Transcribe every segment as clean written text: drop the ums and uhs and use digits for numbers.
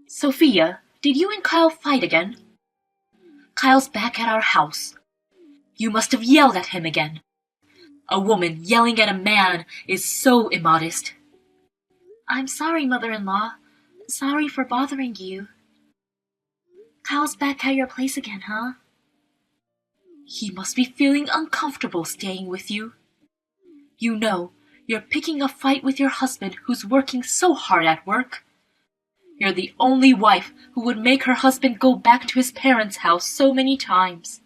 Sophia, did you and Kyle fight again? Kyle's back at our house. You must have yelled at him again. A woman yelling at a man is so immodest. I'm sorry, mother-in-law. Sorry for bothering you. Kyle's back at your place again, huh? He must be feeling uncomfortable staying with you. You know, you're picking a fight with your husband who's working so hard at work. You're the only wife who would make her husband go back to his parents' house so many times.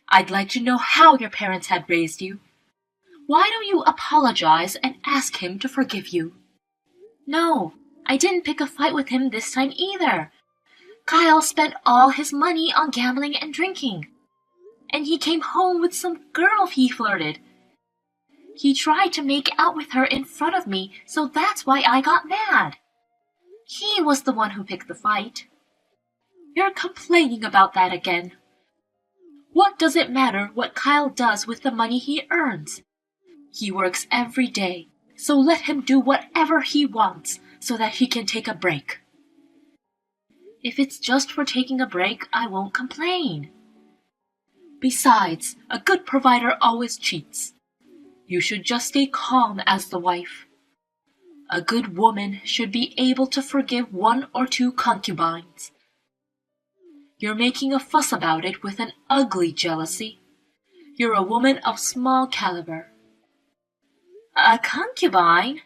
I'd like to know how your parents had raised you. Why don't you apologize and ask him to forgive you? No, I didn't pick a fight with him this time either. Kyle spent all his money on gambling and drinking. And he came home with some girl he flirted. He tried to make out with her in front of me, so that's why I got mad. He was the one who picked the fight. You're complaining about that again. What does it matter what Kyle does with the money he earns? He works every day, so let him do whatever he wants so that he can take a break. If it's just for taking a break, I won't complain. Besides, a good provider always cheats. You should just stay calm as the wife. A good woman should be able to forgive 1 or 2 concubines. You're making a fuss about it with an ugly jealousy. You're a woman of small caliber. A concubine?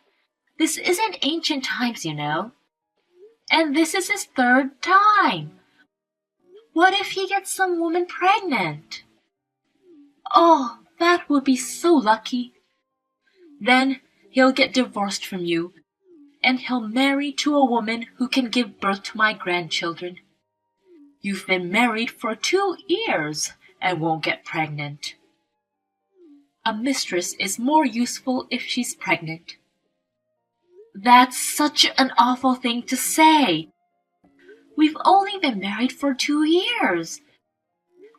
This isn't ancient times, you know. And this is his 3rd time. What if he gets some woman pregnant? Oh, that would be so lucky. Then he'll get divorced from you, and he'll marry to a woman who can give birth to my grandchildren. You've been married for 2 years and won't get pregnant. A mistress is more useful if she's pregnant. That's such an awful thing to say. We've only been married for 2 years.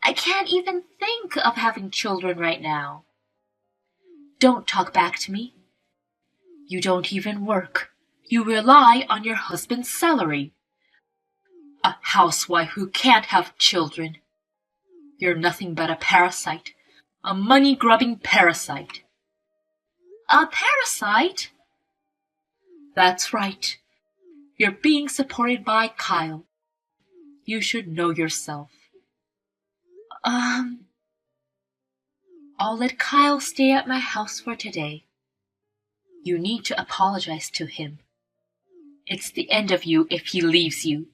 I can't even think of having children right now. Don't talk back to me. You don't even work. You rely on your husband's salary. A housewife who can't have children. You're nothing but a parasite. A money-grubbing parasite. A parasite? That's right. You're being supported by Kyle. You should know yourself. I'll let Kyle stay at my house for today. You need to apologize to him. It's the end of you if he leaves you.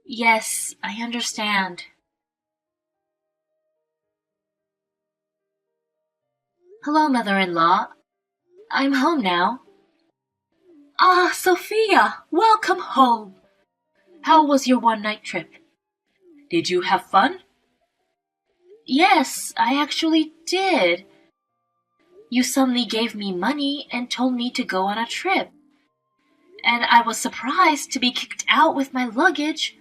Yes, I understand. Hello, mother-in-law. I'm home now. Ah, Sophia, welcome home. How was your one-night trip? Did you have fun? Yes, I actually did. You suddenly gave me money and told me to go on a trip. And I was surprised to be kicked out with my luggage.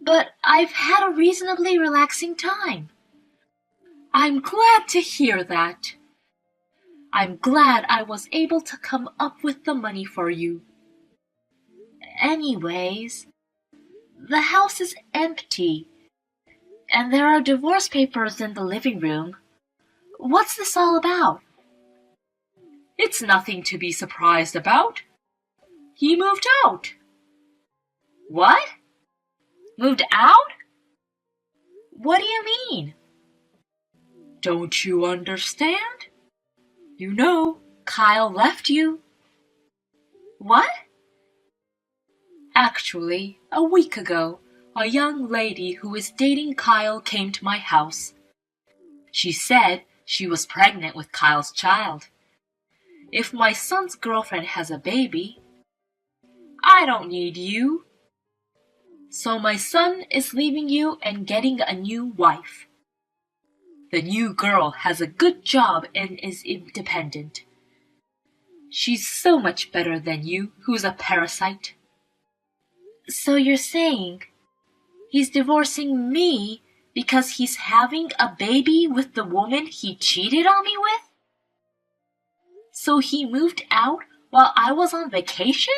But I've had a reasonably relaxing time. I'm glad to hear that. I'm glad I was able to come up with the money for you. Anyways, the house is empty, and there are divorce papers in the living room. What's this all about? It's nothing to be surprised about. He moved out. What? Moved out? What do you mean? Don't you understand? You know, Kyle left you. What? Actually, a week ago, a young lady who is dating Kyle came to my house. She said she was pregnant with Kyle's child. If my son's girlfriend has a baby, I don't need you. So my son is leaving you and getting a new wife. The new girl has a good job and is independent. She's so much better than you, who's a parasite. So you're saying he's divorcing me because he's having a baby with the woman he cheated on me with? So he moved out while I was on vacation?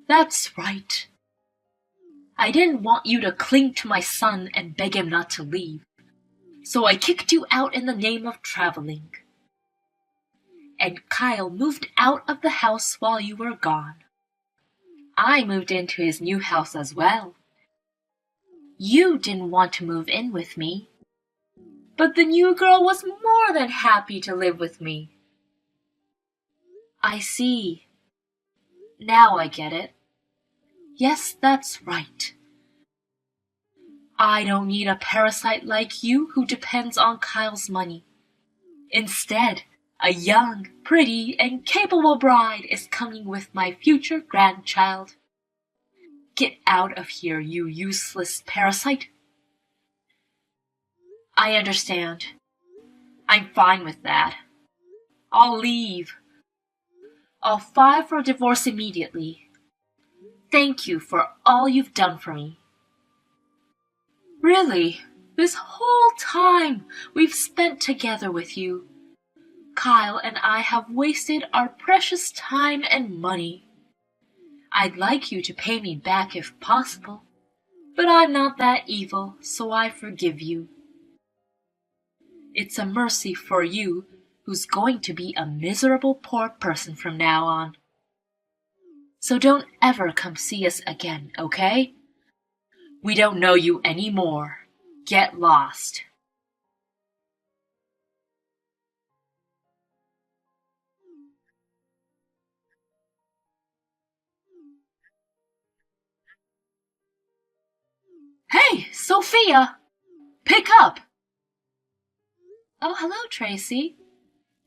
That's right. I didn't want you to cling to my son and beg him not to leave, so I kicked you out in the name of traveling. And Kyle moved out of the house while you were gone. I moved into his new house as well. You didn't want to move in with me, but the new girl was more than happy to live with me. I see. Now I get it. Yes, that's right. I don't need a parasite like you who depends on Kyle's money. Instead, a young, pretty, and capable bride is coming with my future grandchild. Get out of here, you useless parasite. I understand. I'm fine with that. I'll leave. I'll file for divorce immediately. Thank you for all you've done for me. Really, this whole time we've spent together with you, Kyle and I have wasted our precious time and money. I'd like you to pay me back if possible, but I'm not that evil, so I forgive you. It's a mercy for you who's going to be a miserable poor person from now on. So don't ever come see us again, okay? We don't know you anymore. Get lost. Hey, Sophia! Pick up! Oh, hello, Tracy.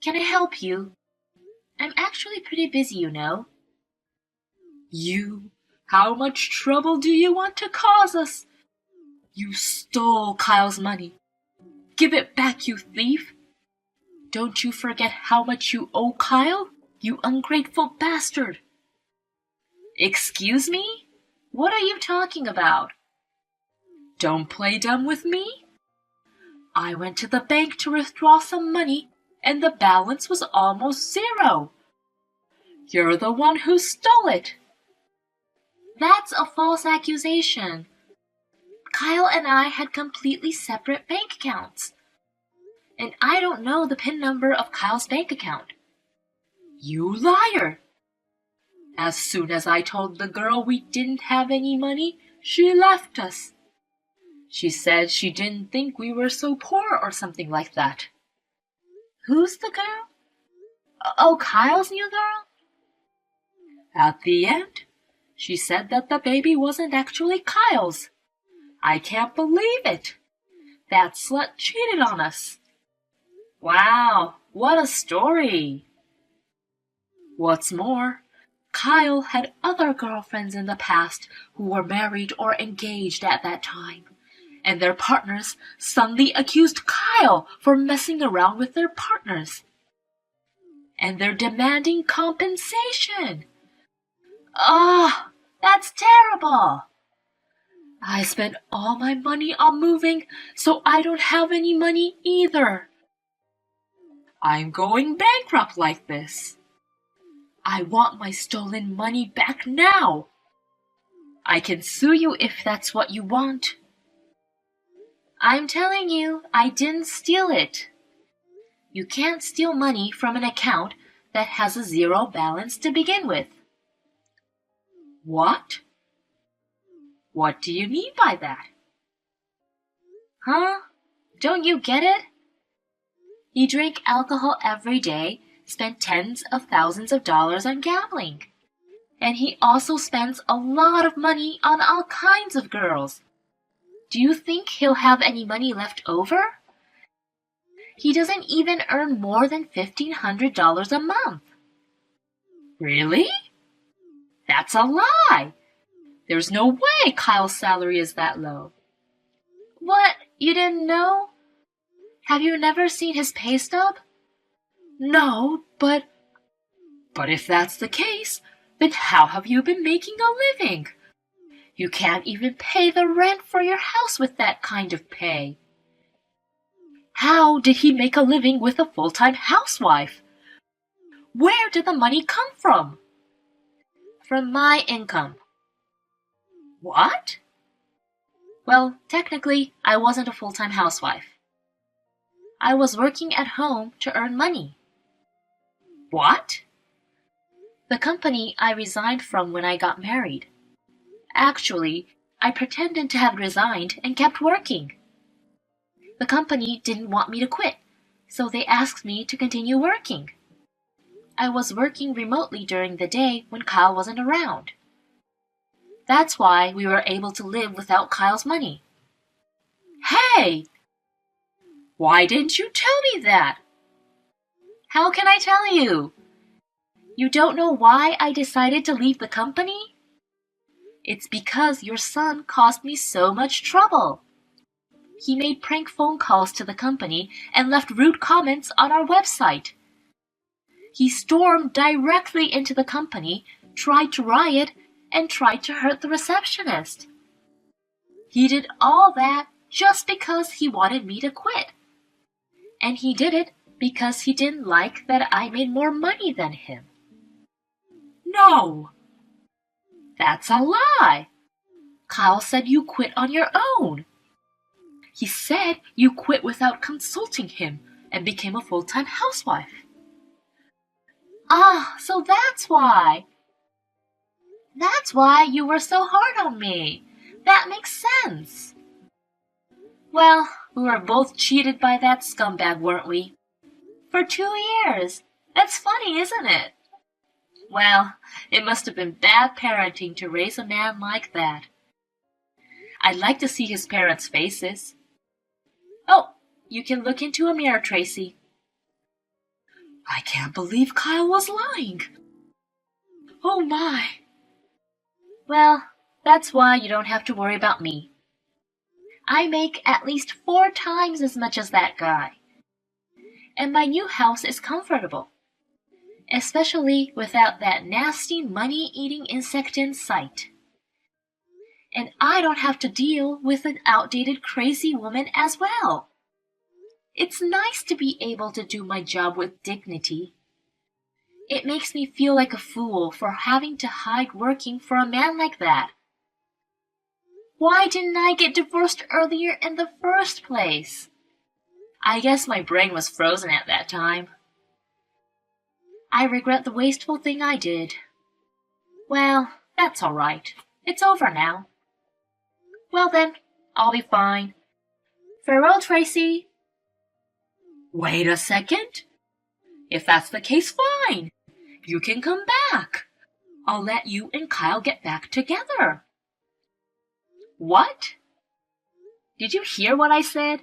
Can I help you? I'm actually pretty busy, you know. You? How much trouble do you want to cause us? You stole Kyle's money. Give it back, you thief! Don't you forget how much you owe Kyle, you ungrateful bastard! Excuse me? What are you talking about? Don't play dumb with me. I went to the bank to withdraw some money, and the balance was almost zero. You're the one who stole it. That's a false accusation. Kyle and I had completely separate bank accounts, and I don't know the PIN number of Kyle's bank account. You liar! As soon as I told the girl we didn't have any money, she left us. She said she didn't think we were so poor or something like that. Who's the girl? Oh, Kyle's new girl? At the end, she said that the baby wasn't actually Kyle's. I can't believe it. That slut cheated on us. Wow, what a story. What's more, Kyle had other girlfriends in the past who were married or engaged at that time, and their partners suddenly accused Kyle for messing around with their partners. And they're demanding compensation. Ah, that's terrible. I spent all my money on moving, so I don't have any money either. I'm going bankrupt like this. I want my stolen money back now. I can sue you if that's what you want. I'm telling you, I didn't steal it. You can't steal money from an account that has a zero balance to begin with. What? What do you mean by that? Huh? Don't you get it? You drink alcohol every day, spend tens of thousands of dollars on gambling. And he also spends a lot of money on all kinds of girls. Do you think he'll have any money left over? He doesn't even earn more than $1,500 a month. Really? That's a lie. There's no way Kyle's salary is that low. What? You didn't know? Have you never seen his pay stub? No, but if that's the case, then how have you been making a living? You can't even pay the rent for your house with that kind of pay. How did he make a living with a full-time housewife? Where did the money come from? From my income. What? Well, technically, I wasn't a full-time housewife. I was working at home to earn money. What? The company I resigned from when I got married. Actually, I pretended to have resigned and kept working. The company didn't want me to quit, so they asked me to continue working. I was working remotely during the day when Kyle wasn't around. That's why we were able to live without Kyle's money. Hey! Why didn't you tell me that? How can I tell you? You don't know why I decided to leave the company? It's because your son caused me so much trouble. He made prank phone calls to the company and left rude comments on our website. He stormed directly into the company, tried to riot, and tried to hurt the receptionist. He did all that just because he wanted me to quit. And he did it because he didn't like that I made more money than him. No! That's a lie! Kyle said you quit on your own. He said you quit without consulting him and became a full-time housewife. Ah, so that's why. That's why you were so hard on me. That makes sense. Well, we were both cheated by that scumbag, weren't we? For 2 years. That's funny, isn't it? Well, it must have been bad parenting to raise a man like that. I'd like to see his parents' faces. Oh, you can look into a mirror, Tracy. I can't believe Kyle was lying. Oh my. Well, that's why you don't have to worry about me. I make at least 4 times as much as that guy. And my new house is comfortable, especially without that nasty money-eating insect in sight. And I don't have to deal with an outdated crazy woman as well. It's nice to be able to do my job with dignity. It makes me feel like a fool for having to hide working for a man like that. Why didn't I get divorced earlier in the first place? I guess my brain was frozen at that time. I regret the wasteful thing I did. Well, that's all right. It's over now. Well then, I'll be fine. Farewell, Tracy. Wait a second. If that's the case, fine. You can come back. I'll let you and Kyle get back together. What? Did you hear what I said?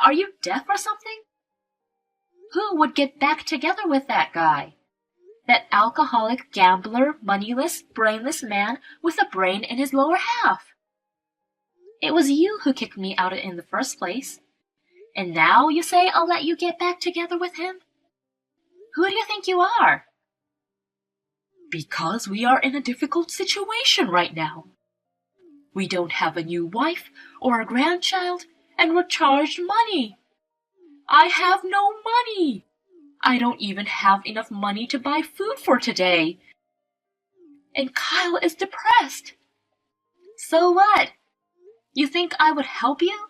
Are you deaf or something? Who would get back together with that guy? That alcoholic, gambler, moneyless, brainless man with a brain in his lower half. It was you who kicked me out in the first place. And now you say I'll let you get back together with him? Who do you think you are? Because we are in a difficult situation right now. We don't have a new wife or a grandchild, and we're charged money. I have no money. I don't even have enough money to buy food for today. And Kyle is depressed. So what? You think I would help you?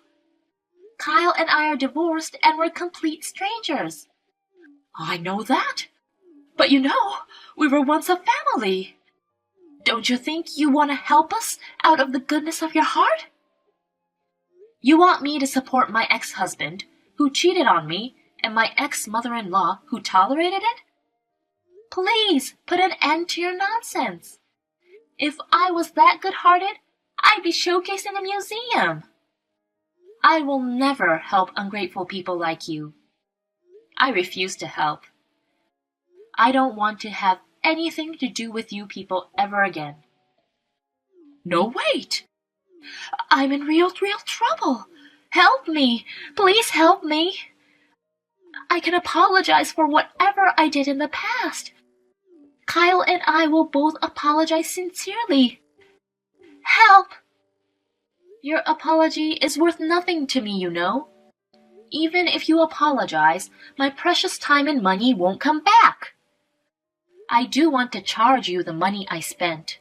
Kyle and I are divorced and we're complete strangers. I know that. But you know, we were once a family. Don't you think you want to help us out of the goodness of your heart? You want me to support my ex-husband, who cheated on me, and my ex-mother-in-law, who tolerated it? Please, put an end to your nonsense. If I was that good-hearted, I'd be showcased in a museum. I will never help ungrateful people like you. I refuse to help. I don't want to have anything to do with you people ever again. No, wait! I'm in real trouble. Help me! Please help me! I can apologize for whatever I did in the past. Kyle and I will both apologize sincerely. Help! Your apology is worth nothing to me, you know. Even if you apologize, my precious time and money won't come back. I do want to charge you the money I spent.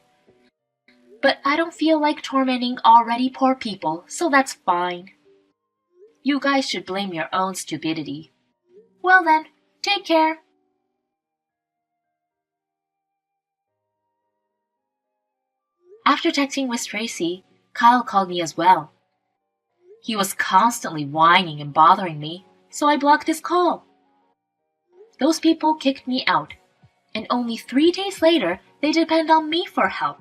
But I don't feel like tormenting already poor people, so that's fine. You guys should blame your own stupidity. Well then, take care. After texting with Tracy, Kyle called me as well. He was constantly whining and bothering me, so I blocked his call. Those people kicked me out, and only 3 days later they depend on me for help.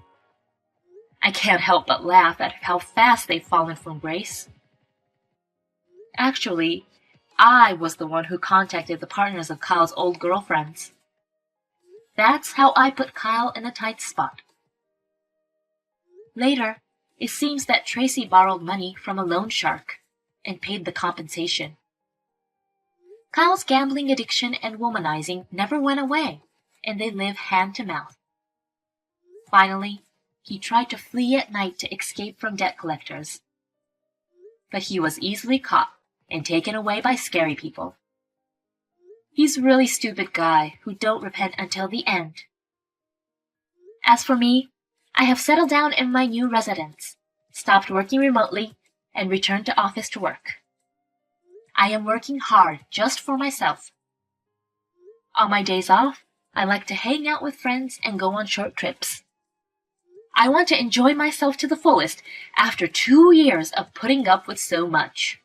I can't help but laugh at how fast they've fallen from grace. Actually, I was the one who contacted the partners of Kyle's old girlfriends. That's how I put Kyle in a tight spot. Later, it seems that Tracy borrowed money from a loan shark and paid the compensation. Kyle's gambling addiction and womanizing never went away, and they live hand to mouth. Finally, he tried to flee at night to escape from debt collectors. But he was easily caught and taken away by scary people. He's a really stupid guy who don't repent until the end. As for me, I have settled down in my new residence, stopped working remotely, and returned to office to work. I am working hard just for myself. On my days off, I like to hang out with friends and go on short trips. I want to enjoy myself to the fullest after 2 years of putting up with so much.